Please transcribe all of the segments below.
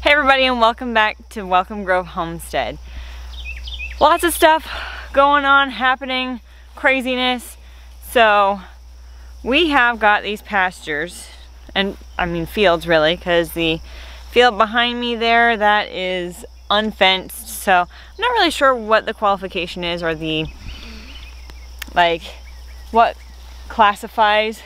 Hey everybody, and welcome back to Welcome Grove Homestead. Lots of stuff going on, happening, craziness. So we have got these pastures, and I mean fields really, because the field behind me there, that is unfenced. So I'm not really sure what the qualification is, or the what classifies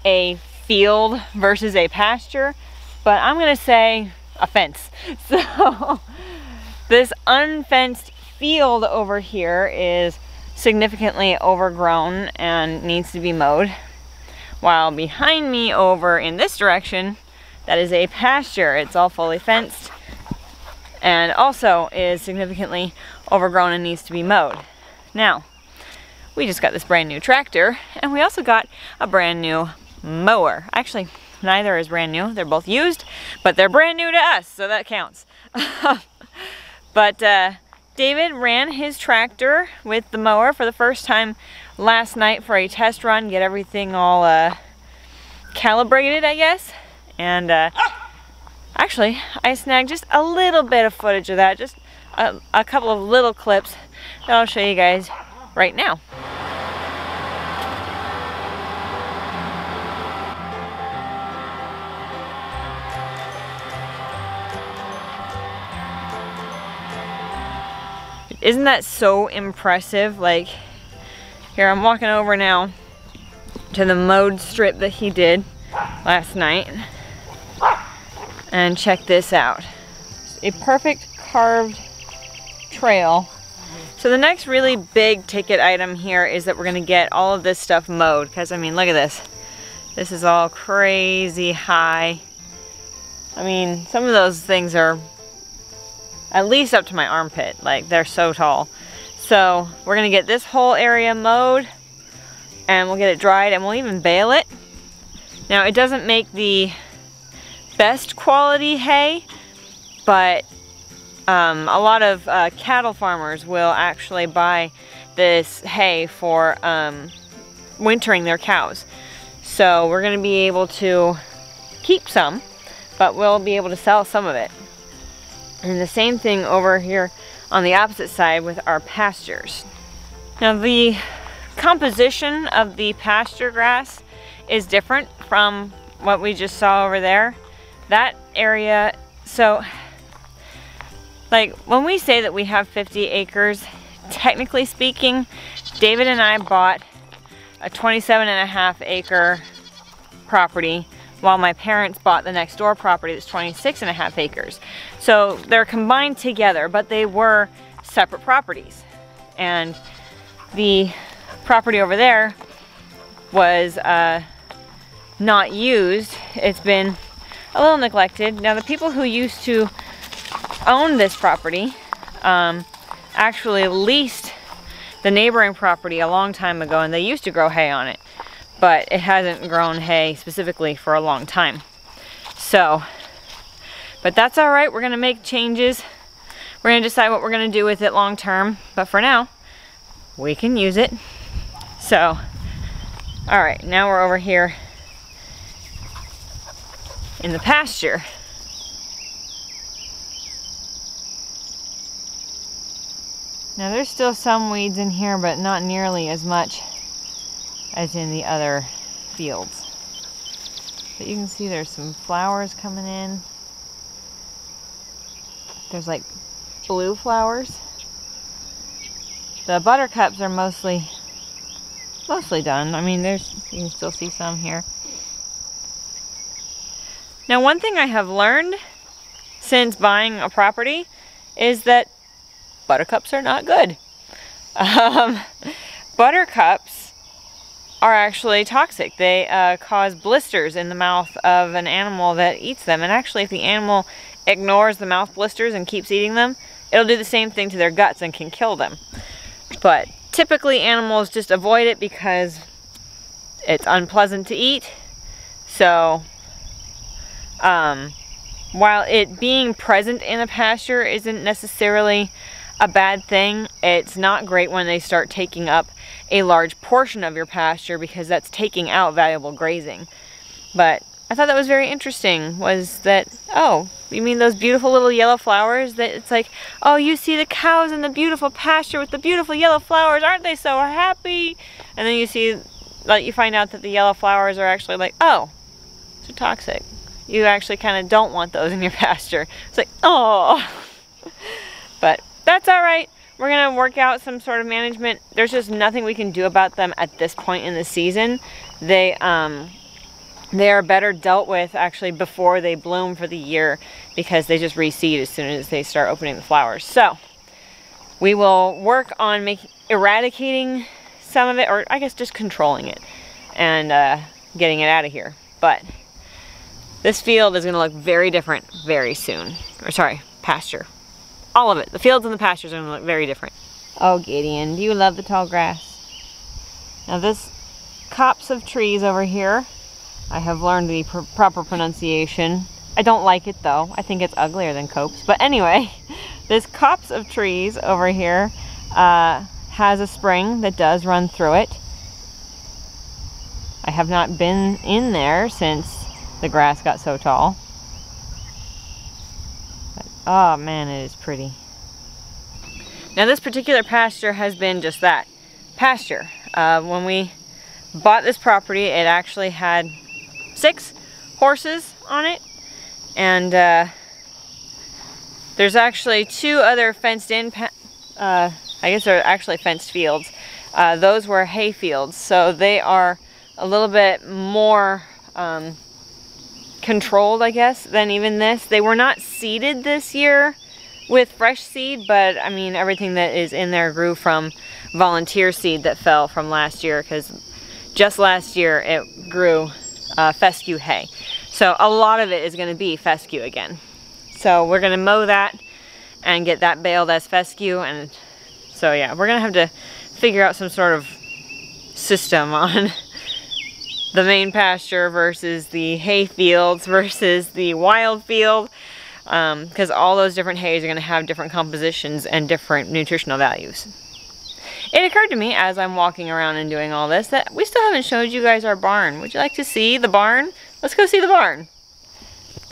a field versus a pasture, but I'm gonna say a fence. So this unfenced field over here is significantly overgrown and needs to be mowed, while behind me over in this direction, that is a pasture. It's all fully fenced and also is significantly overgrown and needs to be mowed. Now, we just got this brand new tractor, and we also got a brand new mower. Actually, neither is brand new. They're both used, but they're brand new to us, so that counts. But David ran his tractor with the mower for the first time last night for a test run, get everything all calibrated, I guess. And actually, I snagged just a little bit of footage of that, just a couple of little clips that I'll show you guys right now. Isn't that so impressive? Like, here I'm walking over now to the mowed strip that he did last night, and check this out. A perfect carved trail. So the next really big ticket item here is that we're gonna get all of this stuff mowed, because I mean, look at this. This is all crazy high. I mean, some of those things are at least up to my armpit. Like, they're so tall. So we're gonna get this whole area mowed, and we'll get it dried, and we'll even bale it. Now, it doesn't make the best quality hay, but a lot of cattle farmers will actually buy this hay for wintering their cows. So we're gonna be able to keep some, but we'll be able to sell some of it. And the same thing over here on the opposite side with our pastures. Now, the composition of the pasture grass is different from what we just saw over there. That area, so like when we say that we have 50 acres, technically speaking, David and I bought a 27.5 acre property, while my parents bought the next door property that's 26.5 acres. So they're combined together, but they were separate properties. And the property over there was not used. It's been a little neglected. Now, the people who used to own this property actually leased the neighboring property a long time ago, and they used to grow hay on it, but it hasn't grown hay specifically for a long time. So, but that's all right. We're gonna make changes. We're gonna decide what we're gonna do with it long term, but for now, we can use it. So, all right, now we're over here in the pasture. Now, there's still some weeds in here, but not nearly as much as in the other fields. But you can see there's some flowers coming in. There's like blue flowers. The buttercups are mostly done. I mean, you can still see some here. Now, one thing I have learned since buying a property is that buttercups are not good. Buttercups are actually toxic. They cause blisters in the mouth of an animal that eats them. And actually, if the animal ignores the mouth blisters and keeps eating them, it'll do the same thing to their guts and can kill them. But typically, animals just avoid it because it's unpleasant to eat. So, while it being present in a pasture isn't necessarily a bad thing, it's not great when they start taking up a large portion of your pasture, because that's taking out valuable grazing. But I thought that was very interesting, was that, oh, You mean those beautiful little yellow flowers that it's like, oh, you see the cows in the beautiful pasture with the beautiful yellow flowers, aren't they so happy? And then you see, like, you find out that the yellow flowers are actually like, oh, they're toxic. You actually kind of don't want those in your pasture. It's like, oh. But that's all right. We're gonna work out some sort of management. There's just nothing we can do about them at this point in the season. They are better dealt with actually before they bloom for the year, because they just reseed as soon as they start opening the flowers. So we will work on eradicating some of it, or I guess just controlling it and getting it out of here. But this field is going to look very different very soon. Or sorry, pasture. All of it. The fields and the pastures are going to look very different. Oh, Gideon, do you love the tall grass? Now this copse of trees over here, I have learned the proper pronunciation. I don't like it though. I think it's uglier than copse. But anyway, this copse of trees over here has a spring that does run through it. I have not been in there since the grass got so tall. But, oh man, it is pretty. Now this particular pasture has been just that, pasture. When we bought this property, it actually had 6 horses on it, and there's actually 2 other fenced in, I guess they're actually fenced fields. Those were hay fields, so they are a little bit more controlled, I guess, than even this. They were not seeded this year with fresh seed, but I mean everything that is in there grew from volunteer seed that fell from last year, because just last year it grew fescue hay. So a lot of it is going to be fescue again. So we're going to mow that and get that baled as fescue. And so yeah, we're going to have to figure out some sort of system on the main pasture versus the hay fields versus the wild field, because all those different hays are going to have different compositions and different nutritional values. It occurred to me as I'm walking around and doing all this that we still haven't showed you guys our barn. Would you like to see the barn? Let's go see the barn.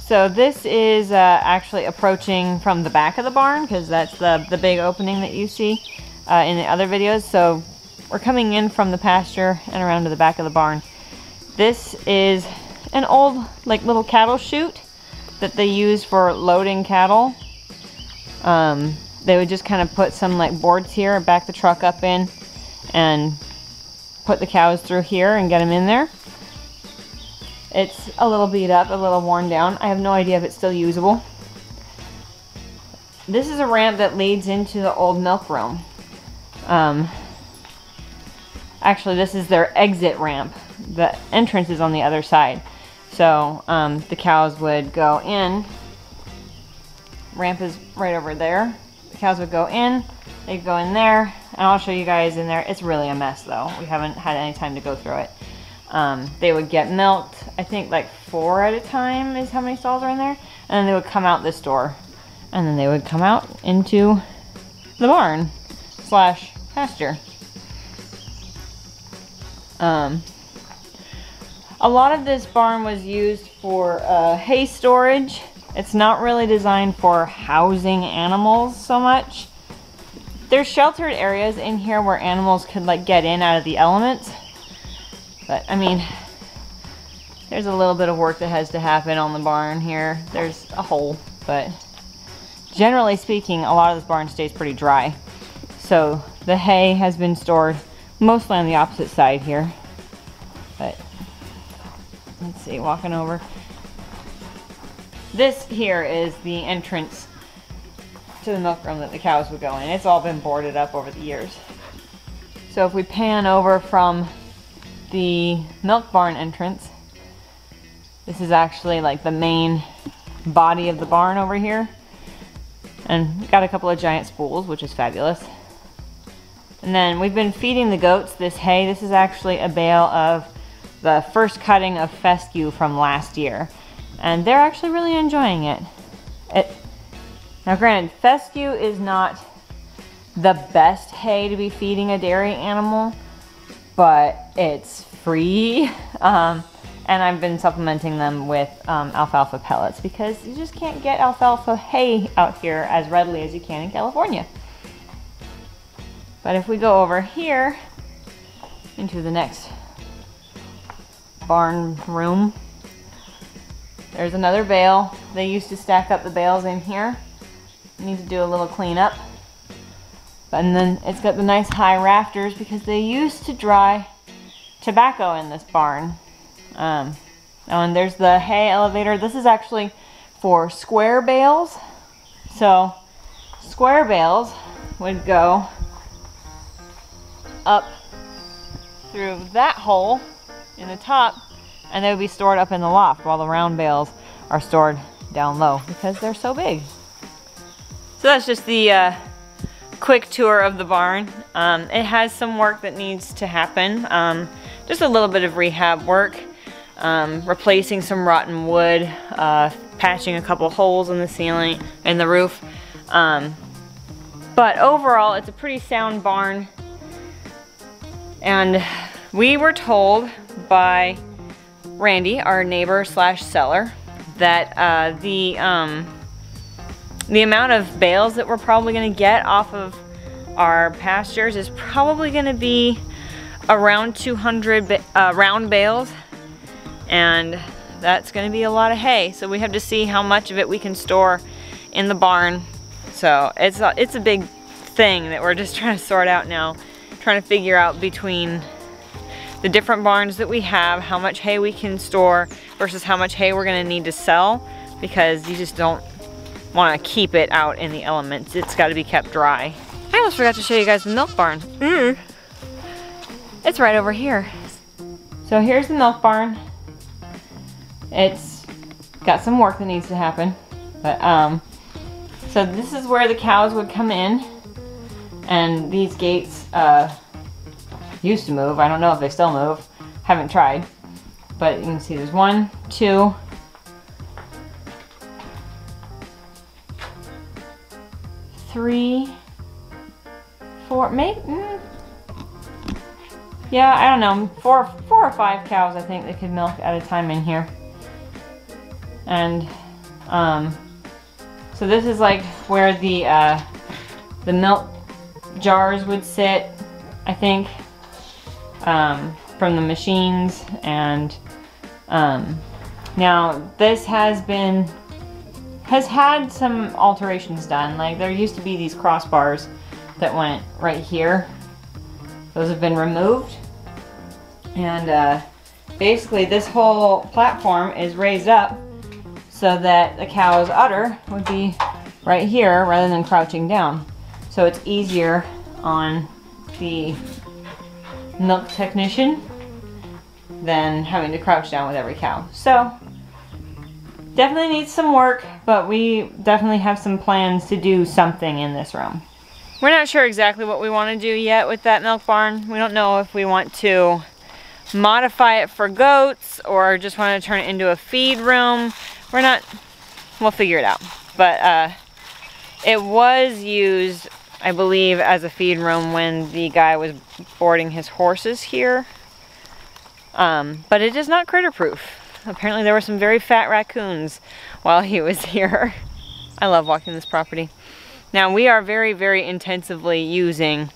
So this is actually approaching from the back of the barn, because that's the big opening that you see in the other videos. So we're coming in from the pasture and around to the back of the barn. This is an old like little cattle chute that they use for loading cattle. They would just kind of put some like boards here and back the truck up in and put the cows through here and get them in there. It's a little beat up, a little worn down. I have no idea if it's still usable. This is a ramp that leads into the old milk room. Actually, this is their exit ramp. The entrance is on the other side. So the cows would go in. Ramp is right over there. The cows would go in, they'd go in there, and I'll show you guys in there. It's really a mess though. We haven't had any time to go through it. They would get milked, I think like 4 at a time is how many stalls are in there. And then they would come out this door. And then they would come out into the barn slash pasture. A lot of this barn was used for hay storage. It's not really designed for housing animals so much. There's sheltered areas in here where animals could like get in out of the elements. But I mean, there's a little bit of work that has to happen on the barn here. There's a hole, but generally speaking, a lot of this barn stays pretty dry. So the hay has been stored mostly on the opposite side here. But let's see, walking over. This here is the entrance to the milk room that the cows would go in. It's all been boarded up over the years. So if we pan over from the milk barn entrance, this is actually like the main body of the barn over here. And we've got a couple of giant spools, which is fabulous. And then we've been feeding the goats this hay. This is actually a bale of the first cutting of fescue from last year. And they're actually really enjoying it. Now granted, fescue is not the best hay to be feeding a dairy animal, but it's free. And And I've been supplementing them with alfalfa pellets because you just can't get alfalfa hay out here as readily as you can in California. But if we go over here into the next barn room, there's another bale. They used to stack up the bales in here. Need to do a little cleanup. And then it's got the nice high rafters because they used to dry tobacco in this barn. And there's the hay elevator. This is actually for square bales. So square bales would go up through that hole in the top, and they would be stored up in the loft, while the round bales are stored down low because they're so big. So that's just the quick tour of the barn. It has some work that needs to happen. Just a little bit of rehab work. Replacing some rotten wood, patching a couple holes in the ceiling and the roof. But overall, it's a pretty sound barn. And we were told by Randy, our neighbor slash seller, that the amount of bales that we're probably going to get off of our pastures is probably going to be around 200 round bales. And that's going to be a lot of hay, so we have to see how much of it we can store in the barn. So it's a big thing that we're just trying to sort out now, trying to figure out between the different barns that we have, how much hay we can store versus how much hay we're going to need to sell, because you just don't want to keep it out in the elements. It's got to be kept dry. I almost forgot to show you guys the milk barn. It's right over here. So here's the milk barn. It's got some work that needs to happen, but so this is where the cows would come in, and these gates used to move. I don't know if they still move. Haven't tried, but you can see there's 1, 2, 3, 4, maybe. Yeah, I don't know. 4 or 5 cows I think they could milk at a time in here. And so this is like where the milk jars would sit, I think, from the machines. And now this has had some alterations done. Like there used to be these crossbars that went right here. Those have been removed, and basically this whole platform is raised up so that the cow's udder would be right here rather than crouching down. So it's easier on the milk technician than having to crouch down with every cow. So definitely needs some work, but we definitely have some plans to do something in this room. We're not sure exactly what we want to do yet with that milk barn. We don't know if we want to modify it for goats or just want to turn it into a feed room. We'll figure it out. But it was used, I believe, as a feed room when the guy was boarding his horses here. But it is not critter proof. Apparently there were some very fat raccoons while he was here. I love walking this property. Now we are very, very intensively using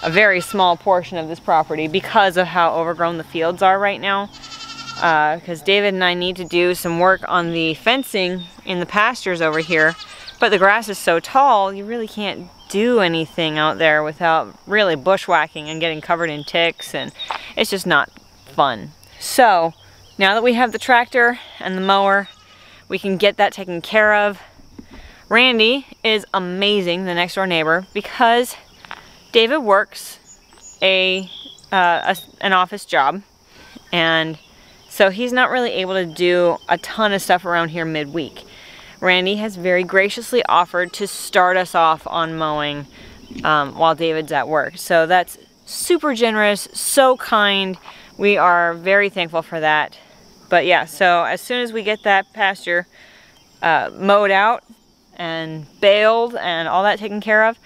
a very small portion of this property because of how overgrown the fields are right now. Because David and I need to do some work on the fencing in the pastures over here, but the grass is so tall you really can't do anything out there without really bushwhacking and getting covered in ticks, and it's just not fun. So now that we have the tractor and the mower, we can get that taken care of. Randy is amazing, the next door neighbor, because David works an office job, and so he's not really able to do a ton of stuff around here midweek. Randy has very graciously offered to start us off on mowing while David's at work. So that's super generous, so kind. We are very thankful for that. But yeah, so as soon as we get that pasture mowed out and baled and all that taken care of,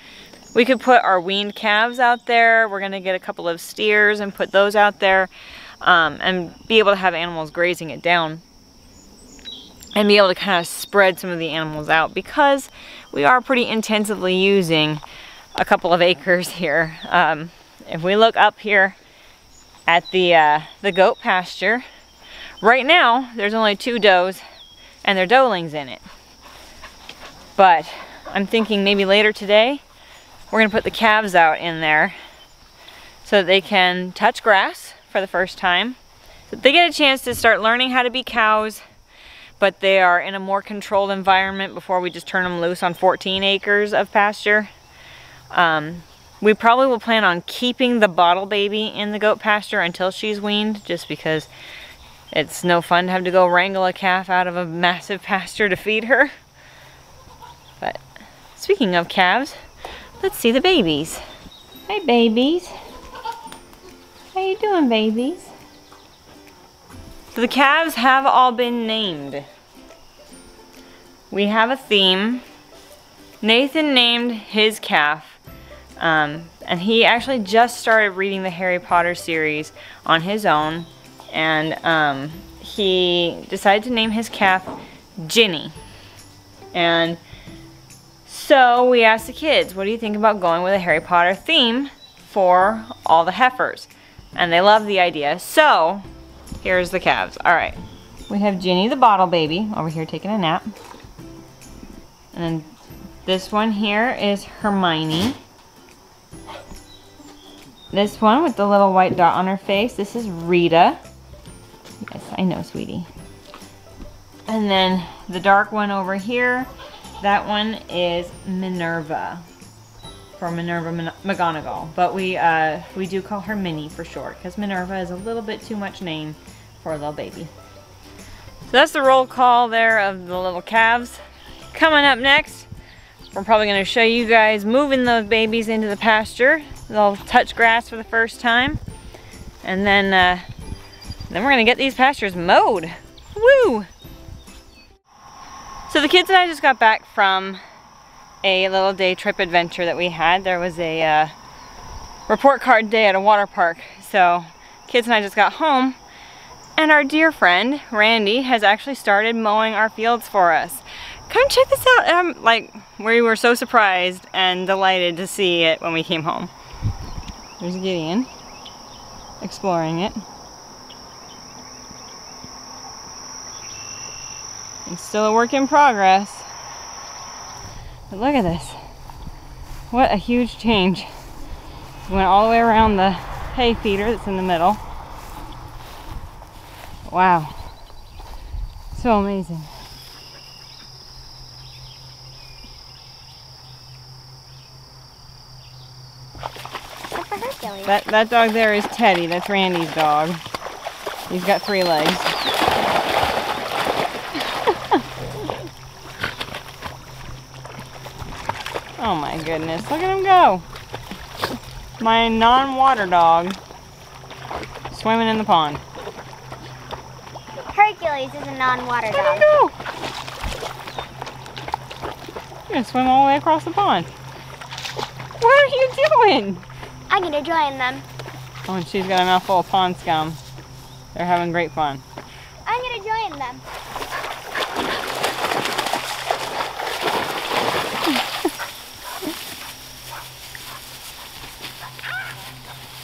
we could put our weaned calves out there. We're gonna get a couple of steers and put those out there. and be able to have animals grazing it down and be able to kind of spread some of the animals out, because we are pretty intensively using a couple of acres here. If we look up here at the goat pasture, right now there's only 2 does and their doelings in it. But I'm thinking maybe later today we're gonna put the calves out in there so that they can touch grass for the first time. So they get a chance to start learning how to be cows, but they are in a more controlled environment before we just turn them loose on 14 acres of pasture. We probably will plan on keeping the bottle baby in the goat pasture until she's weaned, just because it's no fun to have to go wrangle a calf out of a massive pasture to feed her. But speaking of calves, let's see the babies. Hey babies. How you doing, babies? So the calves have all been named. We have a theme. Nathan named his calf, and he actually just started reading the Harry Potter series on his own, and he decided to name his calf Ginny. And so we asked the kids, what do you think about going with a Harry Potter theme for all the heifers? And they love the idea. So here's the calves. All right, we have Ginny the bottle baby over here taking a nap. And then this one here is Hermione. This one with the little white dot on her face, this is Rita. Yes, I know, sweetie. And then the dark one over here, that one is Minerva, for Minerva McGonagall. But we do call her Minnie for short, because Minerva is a little bit too much name for a little baby. So that's the roll call there of the little calves. Coming up next, we're probably going to show you guys moving those babies into the pasture. They'll touch grass for the first time. And then we're going to get these pastures mowed. Woo! So the kids and I just got back from a little day trip adventure that we had. There was a report card day at a water park. So kids and I just got home, and our dear friend Randy has actually started mowing our fields for us. Come check this out. We were so surprised and delighted to see it when we came home. There's Gideon exploring it. It's still a work in progress. But look at this. What a huge change. Went all the way around the hay feeder that's in the middle. Wow. So amazing. That dog there is Teddy. That's Randy's dog. He's got 3 legs. Oh my goodness, look at him go. My non-water dog swimming in the pond. Hercules is a non-water dog. Let him go. You're gonna swim all the way across the pond. What are you doing? I'm gonna join them. Oh, and she's got a mouthful of pond scum. They're having great fun. I'm gonna join them.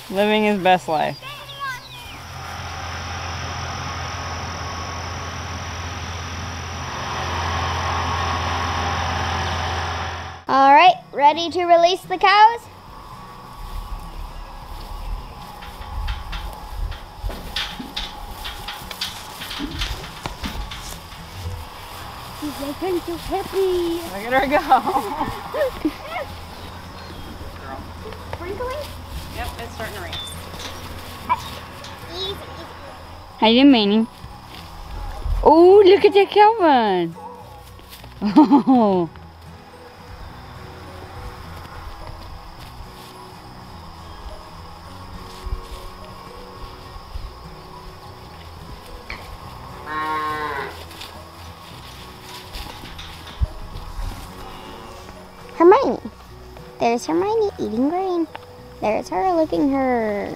Living his best life. All right, ready to release the cows? She's looking so happy. Look at her go. Sprinkling? Yep, it's starting to rain. Easy. How you doing? Oh, look at that Calvin. Oh. Hermione. There's Hermione eating grain. There's her licking her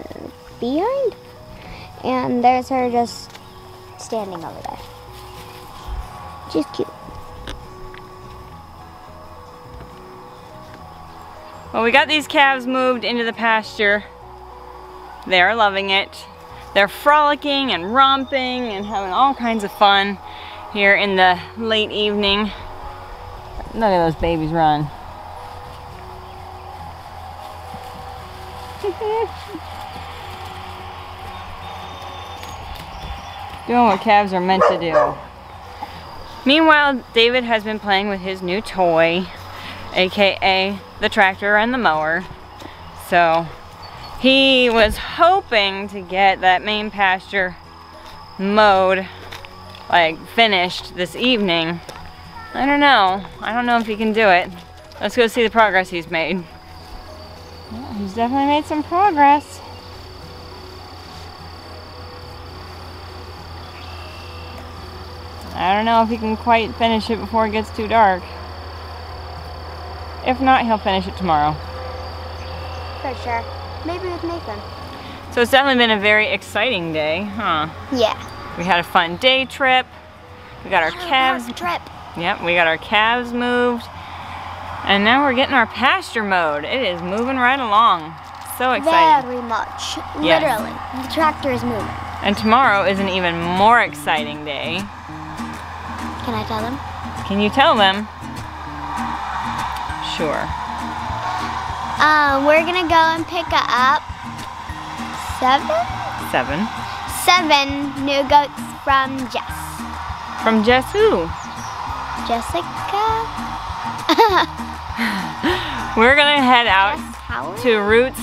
behind. And there's her just standing over there. She's cute. Well, we got these calves moved into the pasture. They are loving it. They're frolicking and romping and having all kinds of fun here in the late evening. Look at those babies run. Doing what calves are meant to do. Meanwhile, David has been playing with his new toy, aka the tractor and the mower. So he was hoping to get that main pasture mowed, like finished this evening. I don't know. I don't know if he can do it. Let's go see the progress he's made. Well, he's definitely made some progress. I don't know if he can quite finish it before it gets too dark. If not, he'll finish it tomorrow. For sure. Maybe with Nathan. So it's definitely been a very exciting day, huh? Yeah. We had a fun day trip. We got our calves. Trip. Yep, we got our calves moved. And now we're getting our pasture mowed. It is moving right along. So exciting. Very much. Yes. Literally. The tractor is moving. And tomorrow is an even more exciting day. Can I tell them? Can you tell them? Sure. We're gonna go and pick up seven 7. new goats from Jess. From Jess who? Jessica? We're gonna head out Jess Howard? to Roots.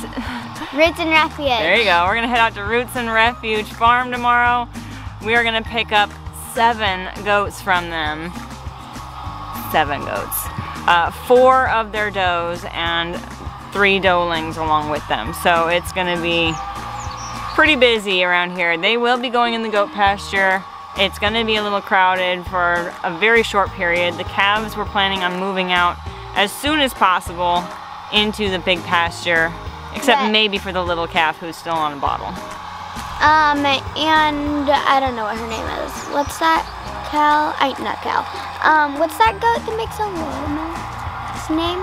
Roots and Refuge. There you go. We're gonna head out to Roots and Refuge Farm tomorrow. We are gonna pick up 7 goats from them. 7 goats. 4 of their does and 3 doelings along with them. So it's gonna be pretty busy around here. They will be going in the goat pasture. It's gonna be a little crowded for a very short period. The calves we're planning on moving out as soon as possible into the big pasture, except Right. maybe for the little calf who's still on a bottle. And I don't know what her name is. What's that? Not Cal. What's that goat that makes a little milk? His name?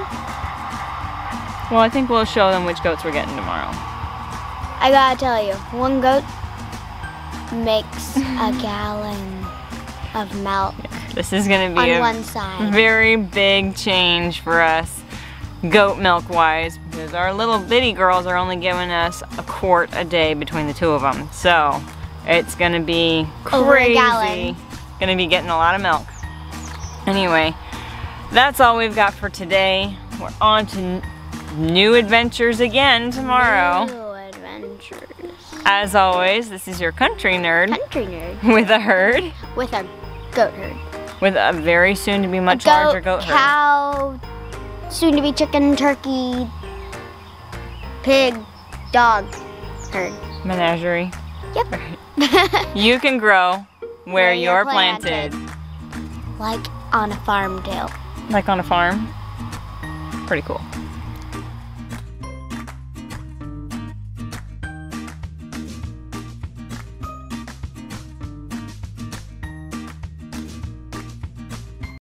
Well, I think we'll show them which goats we're getting tomorrow. I gotta tell you, one goat makes a gallon of milk This is gonna be on a one side. very big change for us, goat milk wise, because our little bitty girls are only giving us a quart a day between the 2 of them. So it's gonna be Over a crazy. gallon. Gonna be getting a lot of milk. Anyway, that's all we've got for today. We're on to new adventures again tomorrow. New adventures. As always, this is your country nerd Country nerd. with a herd, With a goat herd. with a very soon to be much larger goat herd. Cow, soon to be chicken, turkey, pig, dog herd. Menagerie. Yep. You can grow where you're planted. Like on a farm too. Like on a farm. Pretty cool.